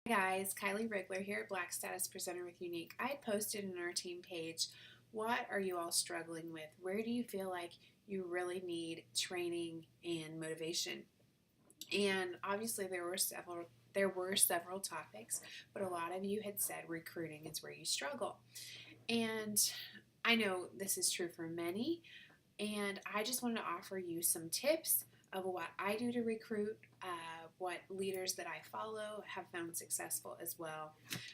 Hi guys, Kylie Rigler here at Black Status Presenter with Unique. I posted in our team page, what are you all struggling with? Where do you feel like you really need training and motivation? And obviously there were several topics, but a lot of you had said recruiting is where you struggle. And I know this is true for many, and I just wanted to offer you some tips of what I do to recruit, what leaders that I follow have found successful as well.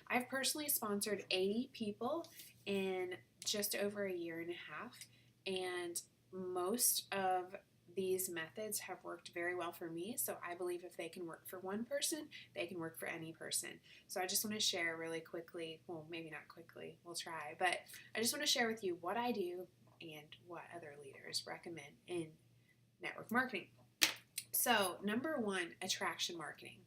I've personally sponsored 80 people in just over a year and a half, and most of these methods have worked very well for me. So I believe if they can work for one person, they can work for any person. So I just want to share really quickly, well, maybe not quickly, we'll try, but I just want to share with you what I do and what other leaders recommend in network marketing. So, number one, attraction marketing.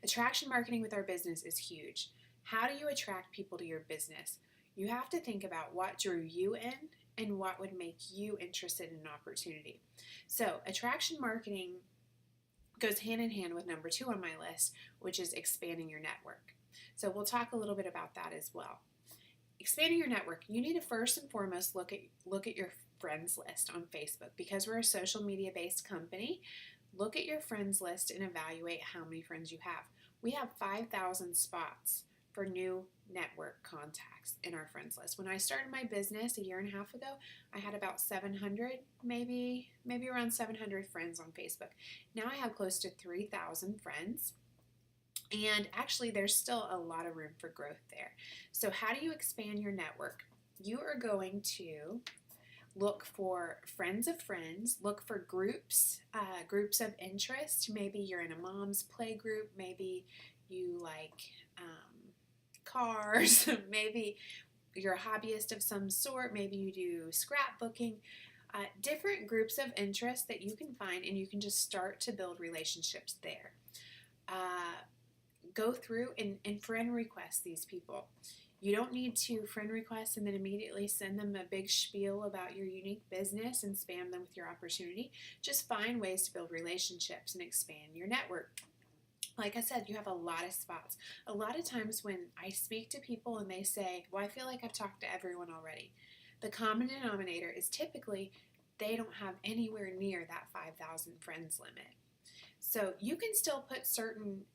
Attraction marketing with our business is huge. How do you attract people to your business? You have to think about what drew you in and what would make you interested in an opportunity. So, attraction marketing goes hand in hand with number two on my list, which is expanding your network. So, we'll talk a little bit about that as well. Expanding your network, you need to first and foremost look at your friends list on Facebook. Because we're a social media based company, look at your friends list and evaluate how many friends you have. We have 5,000 spots for new network contacts in our friends list. When I started my business a year and a half ago, I had about 700, maybe around 700 friends on Facebook. Now I have close to 3,000 friends. And actually, there's still a lot of room for growth there. So how do you expand your network? You are going to look for friends of friends, look for groups of interest. Maybe you're in a mom's play group, maybe you like cars, maybe you're a hobbyist of some sort, maybe you do scrapbooking. Different groups of interest that you can find, and you can just start to build relationships there. Go through and friend request these people. You don't need to friend request and then immediately send them a big spiel about your unique business and spam them with your opportunity. Just find ways to build relationships and expand your network. Like I said, you have a lot of spots. A lot of times when I speak to people and they say, well, I feel like I've talked to everyone already, the common denominator is typically they don't have anywhere near that 5,000 friends limit. So you can still put certain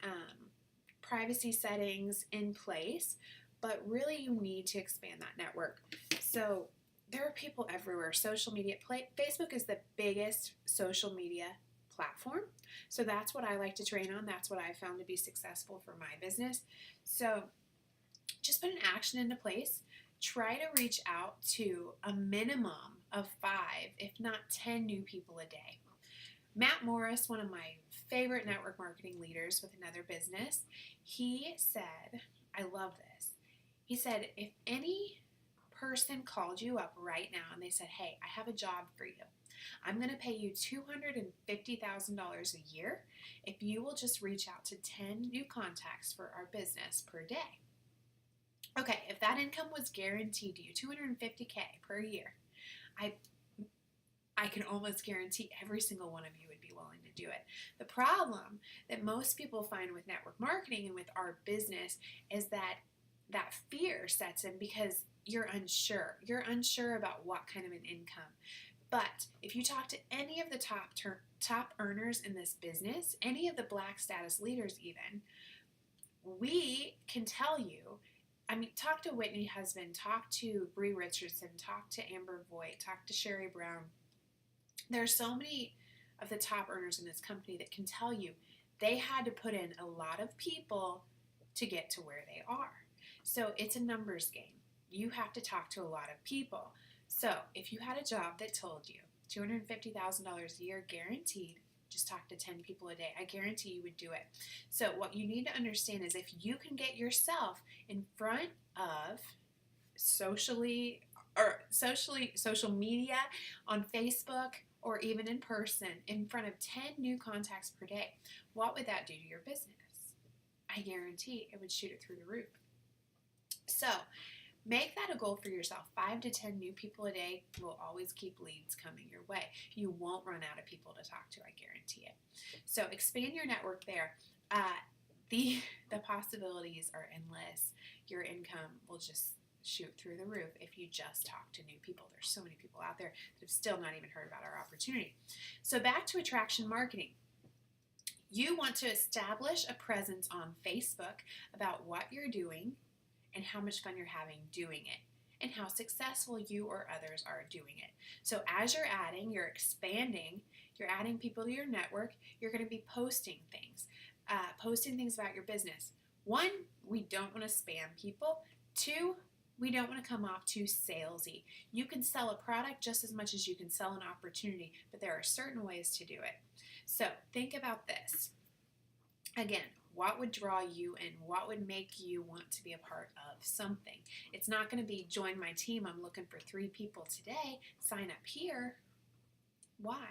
privacy settings in place, but really you need to expand that network. So there are people everywhere. Social media, Facebook is the biggest social media platform. So that's what I like to train on. That's what I found to be successful for my business. So just put an action into place. Try to reach out to a minimum of 5, if not 10 new people a day. Matt Morris, one of my favorite network marketing leaders with another business, he said, I love this. He said, if any person called you up right now and they said, hey, I have a job for you. I'm going to pay you $250,000 a year if you will just reach out to 10 new contacts for our business per day. Okay, if that income was guaranteed to you, $250K per year, I can almost guarantee every single one of you would be willing to do it. The problem that most people find with network marketing and with our business is that fear sets in because you're unsure. You're unsure about what kind of an income. But if you talk to any of the top earners in this business, any of the Black status leaders even, we can tell you, talk to Whitney Husband, talk to Bree Richardson, talk to Amber Voigt, talk to Sherry Brown. There are so many of the top earners in this company that can tell you they had to put in a lot of people to get to where they are. So it's a numbers game. You have to talk to a lot of people. So if you had a job that told you $250,000 a year guaranteed, just talk to 10 people a day, I guarantee you would do it. So what you need to understand is if you can get yourself in front of social media on Facebook or even in person in front of 10 new contacts per day, what would that do to your business? I guarantee it would shoot it through the roof. So make that a goal for yourself. 5 to 10 new people a day will always keep leads coming your way. You won't run out of people to talk to, I guarantee it. So expand your network there. the possibilities are endless. Your income will just shoot through the roof if you just talk to new people. There's so many people out there that have still not even heard about our opportunity. So back to attraction marketing. You want to establish a presence on Facebook about what you're doing and how much fun you're having doing it and how successful you or others are doing it. So as you're adding, you're expanding, you're adding people to your network, you're going to be posting things about your business. 1, we don't want to spam people. 2, we don't want to come off too salesy. You can sell a product just as much as you can sell an opportunity, but there are certain ways to do it. So think about this. Again, what would draw you in? What would make you want to be a part of something? It's not going to be join my team. I'm looking for 3 people today. Sign up here. Why?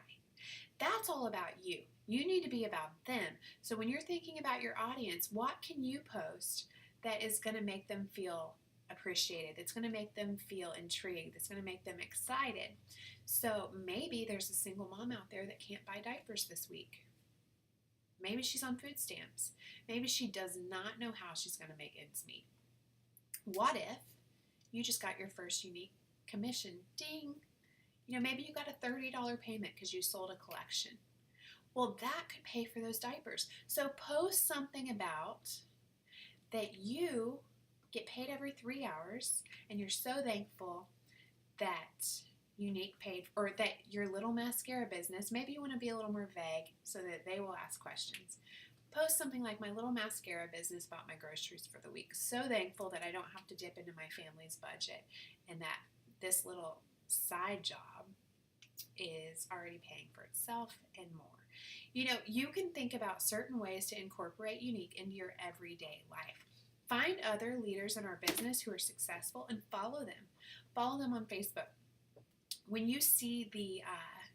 That's all about you. You need to be about them. So when you're thinking about your audience, what can you post that is going to make them feel appreciated? That's going to make them feel intrigued. That's going to make them excited. So maybe there's a single mom out there that can't buy diapers this week. Maybe she's on food stamps. Maybe she does not know how she's going to make ends meet. What if you just got your first unique commission? Ding! Maybe you got a $30 payment because you sold a collection. Well, that could pay for those diapers. So post something about that you get paid every 3 hours and you're so thankful that Unique paid, or that your little mascara business, maybe you want to be a little more vague so that they will ask questions. Post something like, my little mascara business bought my groceries for the week. So thankful that I don't have to dip into my family's budget and that this little side job is already paying for itself and more. You can think about certain ways to incorporate Unique into your everyday life. Find other leaders in our business who are successful and follow them. Follow them on Facebook. When you see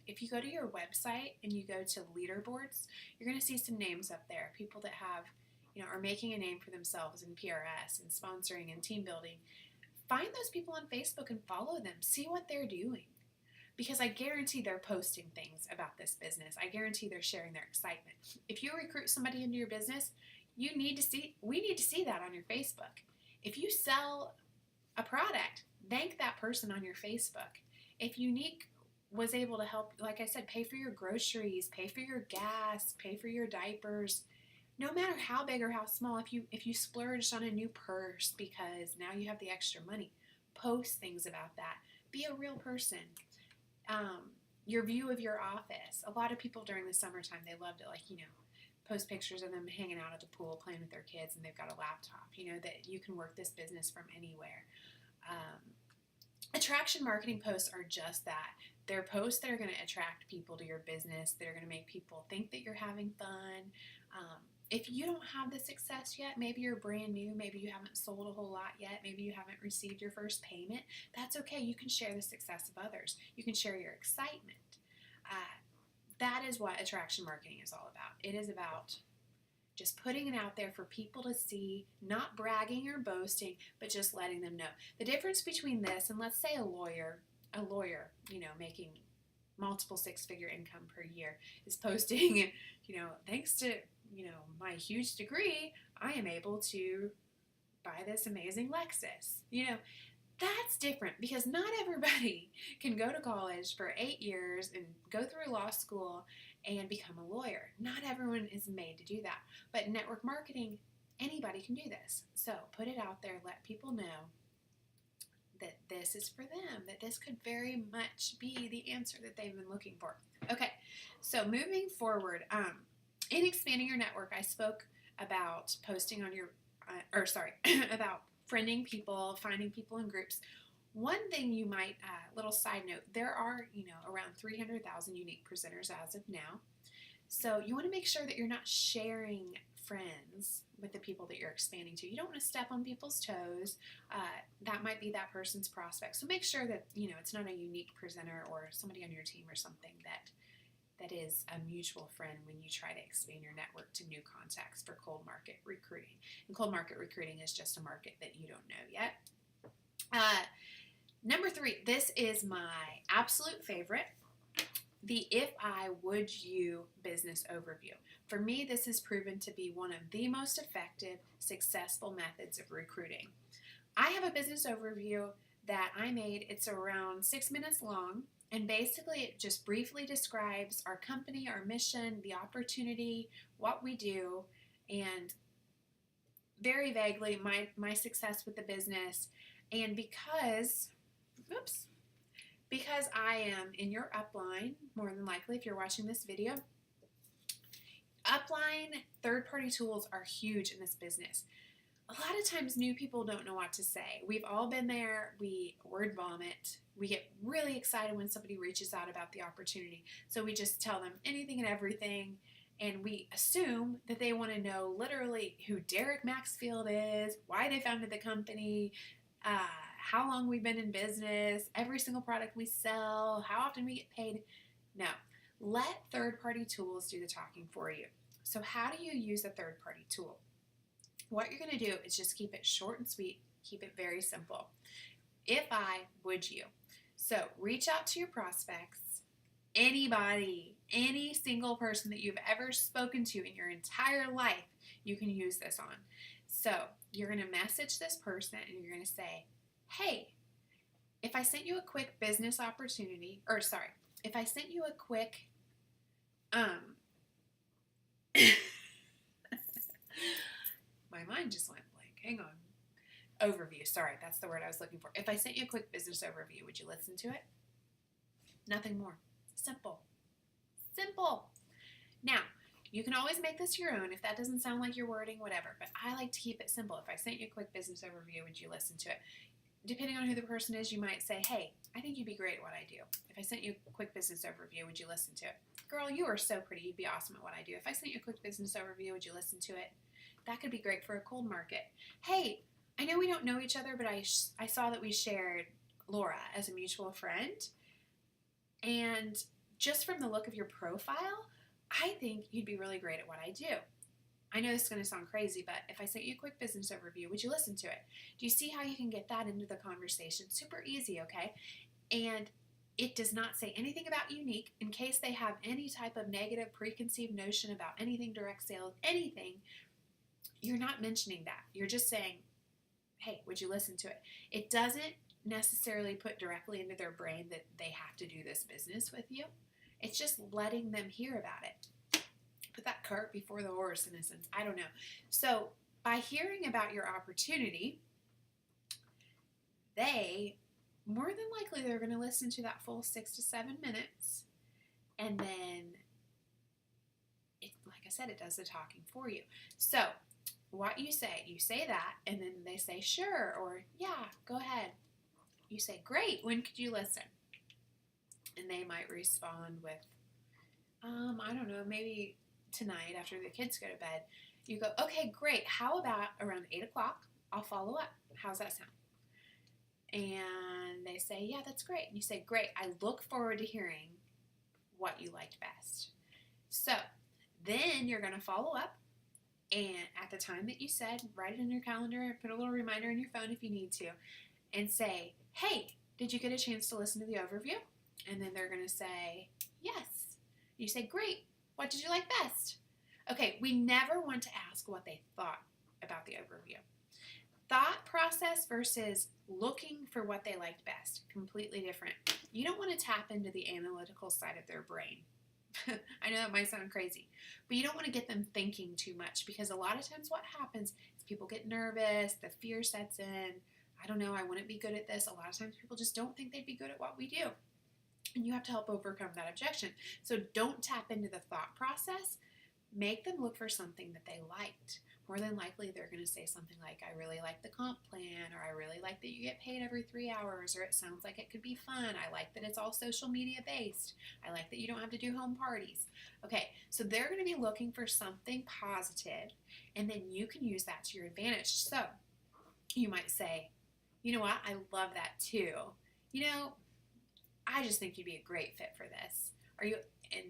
if you go to your website and you go to leaderboards, you're going to see some names up there. People that have, are making a name for themselves in PRS and sponsoring and team building. Find those people on Facebook and follow them. See what they're doing. Because I guarantee they're posting things about this business. I guarantee they're sharing their excitement. If you recruit somebody into your business, we need to see that on your Facebook. If you sell a product, thank that person on your Facebook. If Unique was able to help, like I said, pay for your groceries, pay for your gas, pay for your diapers, no matter how big or how small, if you splurged on a new purse because now you have the extra money, post things about that. Be a real person. Your view of your office. A lot of people during the summertime, they love to post pictures of them hanging out at the pool, playing with their kids, and they've got a laptop, that you can work this business from anywhere. Attraction marketing posts are just that. They're posts that are going to attract people to your business. They're going to make people think that you're having fun. If you don't have the success yet, maybe you're brand new, maybe you haven't sold a whole lot yet, maybe you haven't received your first payment, that's okay. You can share the success of others. You can share your excitement. That is what attraction marketing is all about. It is about just putting it out there for people to see, not bragging or boasting, but just letting them know. The difference between this and, let's say, a lawyer, making multiple 6-figure income per year is posting, thanks to, my huge degree, I am able to buy this amazing Lexus. That's different because not everybody can go to college for 8 years and go through law school and become a lawyer. Not everyone is made to do that. But network marketing, anybody can do this. So put it out there, let people know that this is for them, that this could very much be the answer that they've been looking for. Okay, so moving forward, in expanding your network, I spoke about posting on your, about friending people, finding people in groups. One thing you might, little side note, there are, around 300,000 unique presenters as of now. So you want to make sure that you're not sharing friends with the people that you're expanding to. You don't want to step on people's toes. That might be that person's prospect. So make sure that, it's not a unique presenter or somebody on your team or something that is a mutual friend when you try to expand your network to new contacts for cold market recruiting. And cold market recruiting is just a market that you don't know yet. Number 3, this is my absolute favorite. the if I, would you business overview. For me, this has proven to be one of the most effective, successful methods of recruiting. I have a business overview that I made. It's around 6 minutes long, and basically it just briefly describes our company, our mission, the opportunity, what we do, and very vaguely my success with the business. And because I am in your upline, more than likely if you're watching this video, upline third-party tools are huge in this business. A lot of times new people don't know what to say. We've all been there. We word vomit. We get really excited when somebody reaches out about the opportunity. So we just tell them anything and everything, and we assume that they want to know literally who Derek Maxfield is, why they founded the company, how long we've been in business, every single product we sell, how often we get paid. No, let third-party tools do the talking for you. So how do you use a third-party tool? What you're going to do is just keep it short and sweet, keep it very simple. If I, would you? So reach out to your prospects, anybody, any single person that you've ever spoken to in your entire life, you can use this on. So you're going to message this person and you're going to say, hey, if I sent you a quick business opportunity, if I sent you a quick, my mind just went blank. Hang on. Overview. Sorry, that's the word I was looking for. If I sent you a quick business overview, would you listen to it? Nothing more. Simple. Simple. Now, you can always make this your own if that doesn't sound like your wording, whatever, but I like to keep it simple. If I sent you a quick business overview, would you listen to it? Depending on who the person is, you might say, hey, I think you'd be great at what I do. If I sent you a quick business overview, would you listen to it? Girl, you are so pretty. You'd be awesome at what I do. If I sent you a quick business overview, would you listen to it? That could be great for a cold market. Hey, I know we don't know each other, but I saw that we shared Laura as a mutual friend. And just from the look of your profile, I think you'd be really great at what I do. I know this is going to sound crazy, but if I sent you a quick business overview, would you listen to it? Do you see how you can get that into the conversation? Super easy, okay? And it does not say anything about unique in case they have any type of negative preconceived notion about anything direct sales, anything. You're not mentioning that. You're just saying, hey, would you listen to it? It doesn't necessarily put directly into their brain that they have to do this business with you. It's just letting them hear about it. Put that cart before the horse, in a sense. I don't know. So by hearing about your opportunity, they, more than likely, they're going to listen to that full 6 to 7 minutes. And then, like I said, it does the talking for you. So what you say that, and then they say, sure, or yeah, go ahead. You say, great, when could you listen? And they might respond with, I don't know, maybe tonight after the kids go to bed. You go, okay, great. How about around 8 o'clock? I'll follow up. How's that sound? And they say, yeah, that's great. And you say, great. I look forward to hearing what you liked best. So then you're going to follow up. And at the time that you said, write it in your calendar, put a little reminder in your phone if you need to, and say, hey, did you get a chance to listen to the overview? And then they're going to say, yes. You say, great. What did you like best? Okay, we never want to ask what they thought about the overview. Thought process versus looking for what they liked best, completely different. You don't want to tap into the analytical side of their brain. I know that might sound crazy, but you don't want to get them thinking too much, because a lot of times what happens is people get nervous, the fear sets in. I don't know, I wouldn't be good at this. A lot of times people just don't think they'd be good at what we do. And you have to help overcome that objection. So don't tap into the thought process. Make them look for something that they liked. More than likely, they're going to say something like, I really like the comp plan, or I really like that you get paid every 3 hours, or it sounds like it could be fun. I like that it's all social media based. I like that you don't have to do home parties. Okay, so they're going to be looking for something positive, and then you can use that to your advantage. So you might say, you know what, I love that too. You know, I just think you'd be a great fit for this. And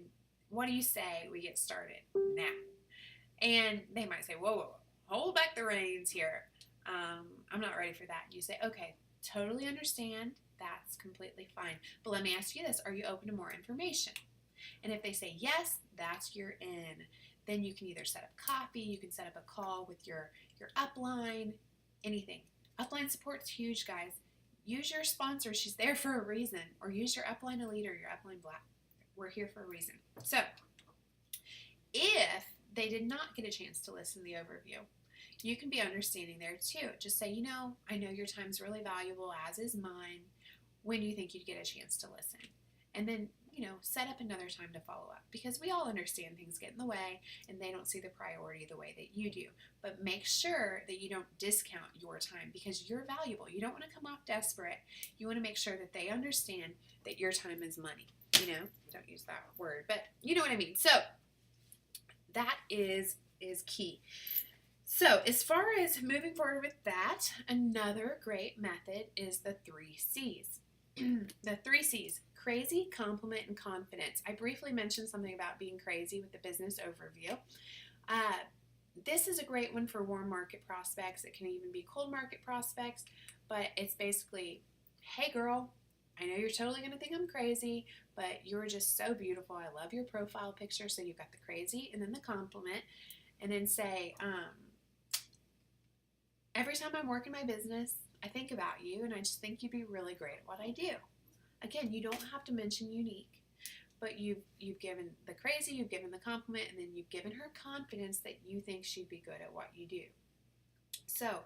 what do you say we get started now? And they might say, whoa, hold back the reins here. I'm not ready for that. You say, okay, totally understand. That's completely fine. But let me ask you this. Are you open to more information? And if they say yes, that's your in. Then you can either set up coffee, you can set up a call with your upline, anything. Upline support's huge, guys. Use your sponsor. She's there for a reason. Or use your upline elite or your upline black. We're here for a reason. So if they did not get a chance to listen to the overview, you can be understanding there too. Just say, I know your time's really valuable, as is mine. When do you think you'd get a chance to listen? And then, set up another time to follow up, because we all understand things get in the way and they don't see the priority the way that you do. But make sure that you don't discount your time, because you're valuable. You don't want to come off desperate. You want to make sure that they understand that your time is money. Don't use that word, but you know what I mean. So that is key. So as far as moving forward with that, another great method is the 3 C's. The 3 C's: crazy, compliment, and confidence. I briefly mentioned something about being crazy with the business overview. This is a great one for warm market prospects. It can even be cold market prospects, but it's basically, hey girl, I know you're totally going to think I'm crazy, but you're just so beautiful. I love your profile picture. So you've got the crazy and then the compliment, and then say, every time I'm working my business, I think about you, and I just think you'd be really great at what I do. Again, you don't have to mention unique, but you've given the crazy, you've given the compliment, and then you've given her confidence that you think she'd be good at what you do. So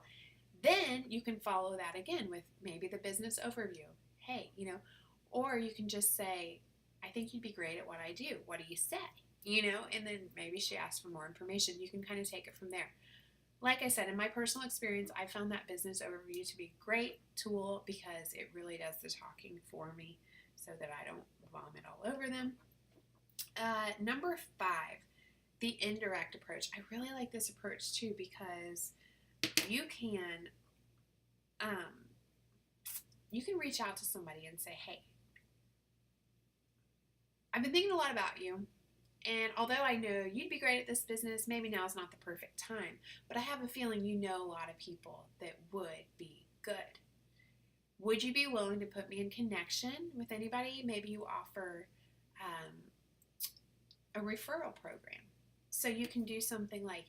then you can follow that again with maybe the business overview. Hey, or you can just say, I think you'd be great at what I do. What do you say? And then maybe she asks for more information. You can kind of take it from there. Like I said, in my personal experience, I found that business overview to be a great tool because it really does the talking for me so that I don't vomit all over them. Number 5, the indirect approach. I really like this approach too, because you can reach out to somebody and say, hey, I've been thinking a lot about you. And although I know you'd be great at this business, maybe now is not the perfect time. But I have a feeling you know a lot of people that would be good. Would you be willing to put me in connection with anybody? Maybe you offer a referral program. So you can do something like,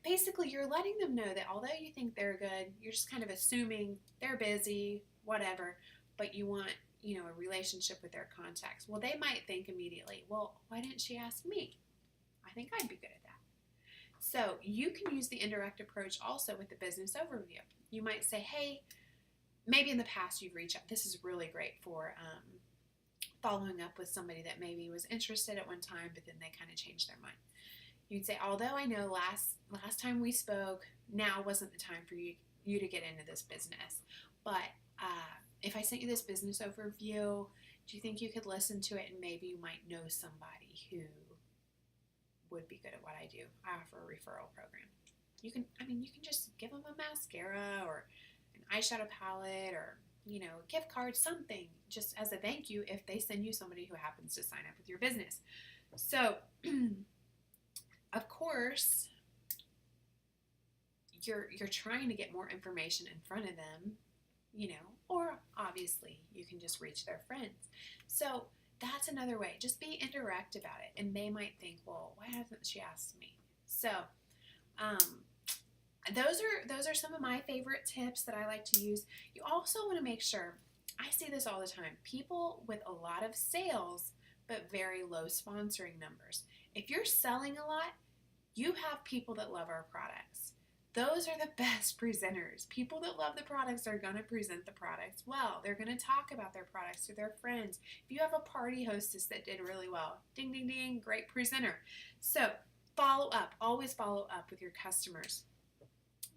basically you're letting them know that although you think they're good, you're just kind of assuming they're busy, whatever, but you want a relationship with their contacts. Well, they might think immediately, well, why didn't she ask me? I think I'd be good at that. So you can use the indirect approach also with the business overview. You might say, hey, maybe in the past you've reached out. This is really great for following up with somebody that maybe was interested at one time, but then they kind of changed their mind. You'd say, although I know last time we spoke, now wasn't the time for you to get into this business, but if I sent you this business overview, do you think you could listen to it and maybe you might know somebody who would be good at what I do? I offer a referral program. You can just give them a mascara or an eyeshadow palette or, a gift card, something just as a thank you if they send you somebody who happens to sign up with your business. So, of course, you're trying to get more information in front of them, or obviously you can just reach their friends. So that's another way. Just be indirect about it, and they might think, well, why hasn't she asked me? So those are some of my favorite tips that I like to use. You also want to make sure, I see this all the time, people with a lot of sales but very low sponsoring numbers. If you're selling a lot, you have people that love our products. Those are the best presenters. People that love the products are going to present the products well. They're going to talk about their products to their friends. If you have a party hostess that did really well, ding, ding, ding, great presenter. So follow up. Always follow up with your customers.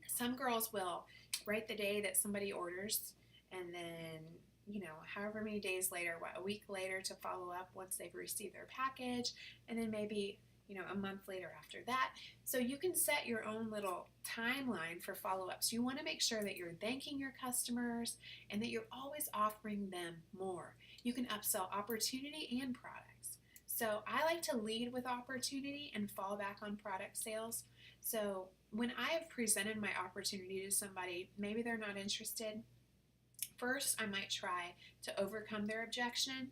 Some girls will write the day that somebody orders and then, however many days later, a week later to follow up once they've received their package, and then maybe a month later after that. So you can set your own little timeline for follow-ups. You want to make sure that you're thanking your customers and that you're always offering them more. You can upsell opportunity and products. So I like to lead with opportunity and fall back on product sales. So when I have presented my opportunity to somebody, maybe they're not interested. First, I might try to overcome their objection.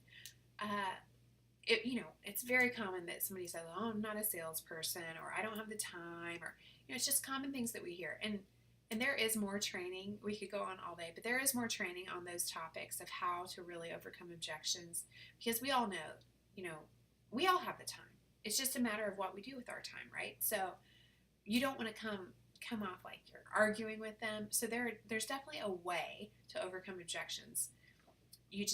it's very common that somebody says, "Oh, I'm not a salesperson," or "I don't have the time," or it's just common things that we hear. And there is more training. We could go on all day, but there is more training on those topics of how to really overcome objections, because we all know, we all have the time. It's just a matter of what we do with our time, right? So you don't want to come off like you're arguing with them. So there's definitely a way to overcome objections. You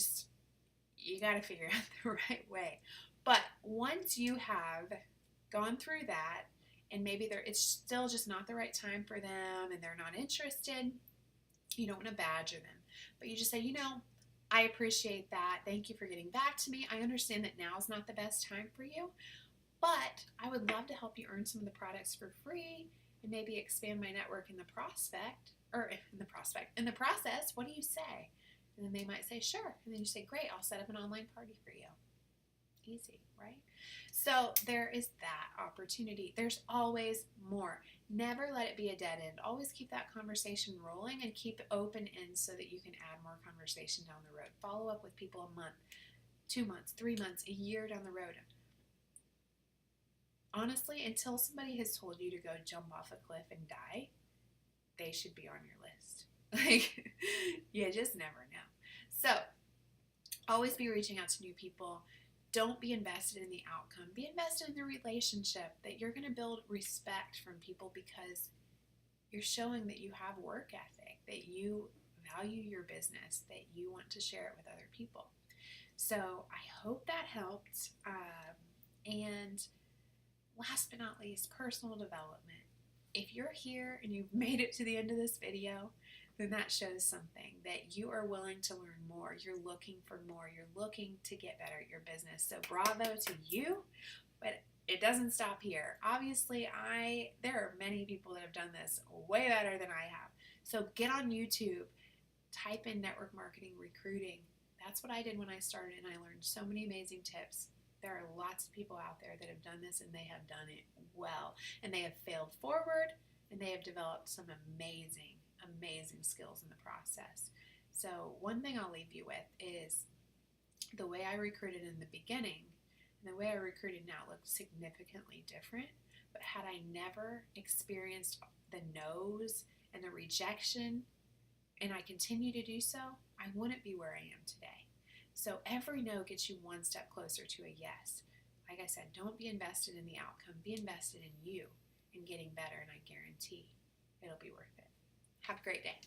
got to figure out the right way. But once you have gone through that, and maybe it's still just not the right time for them and they're not interested, you don't want to badger them, but you just say, I appreciate that. Thank you for getting back to me. I understand that now is not the best time for you, but I would love to help you earn some of the products for free and maybe expand my network in the process. What do you say? And then they might say, sure. And then you say, great, I'll set up an online party for you. Easy, right? So there is that opportunity. There's always more. Never let it be a dead end. Always keep that conversation rolling and keep open ends so that you can add more conversation down the road. Follow up with people a month, 2 months, 3 months, a year down the road. Honestly, until somebody has told you to go jump off a cliff and die, they should be on your list. Like, you just never know. So, always be reaching out to new people. Don't be invested in the outcome. Be invested in the relationship, that you're going to build respect from people because you're showing that you have work ethic, that you value your business, that you want to share it with other people. So I hope that helped. And last but not least, personal development. If you're here and you've made it to the end of this video, then that shows something, that you are willing to learn more. You're looking for more. You're looking to get better at your business. So bravo to you, but it doesn't stop here. Obviously, there are many people that have done this way better than I have. So get on YouTube, type in network marketing recruiting. That's what I did when I started, and I learned so many amazing tips. There are lots of people out there that have done this, and they have done it well, and they have failed forward, and they have developed some amazing skills in the process. So one thing I'll leave you with is the way I recruited in the beginning and the way I recruited now looked significantly different. But had I never experienced the no's and the rejection, and I continue to do so, I wouldn't be where I am today. So every no gets you one step closer to a yes. Like I said, don't be invested in the outcome. Be invested in you and getting better, and I guarantee it'll be worth it. Have a great day.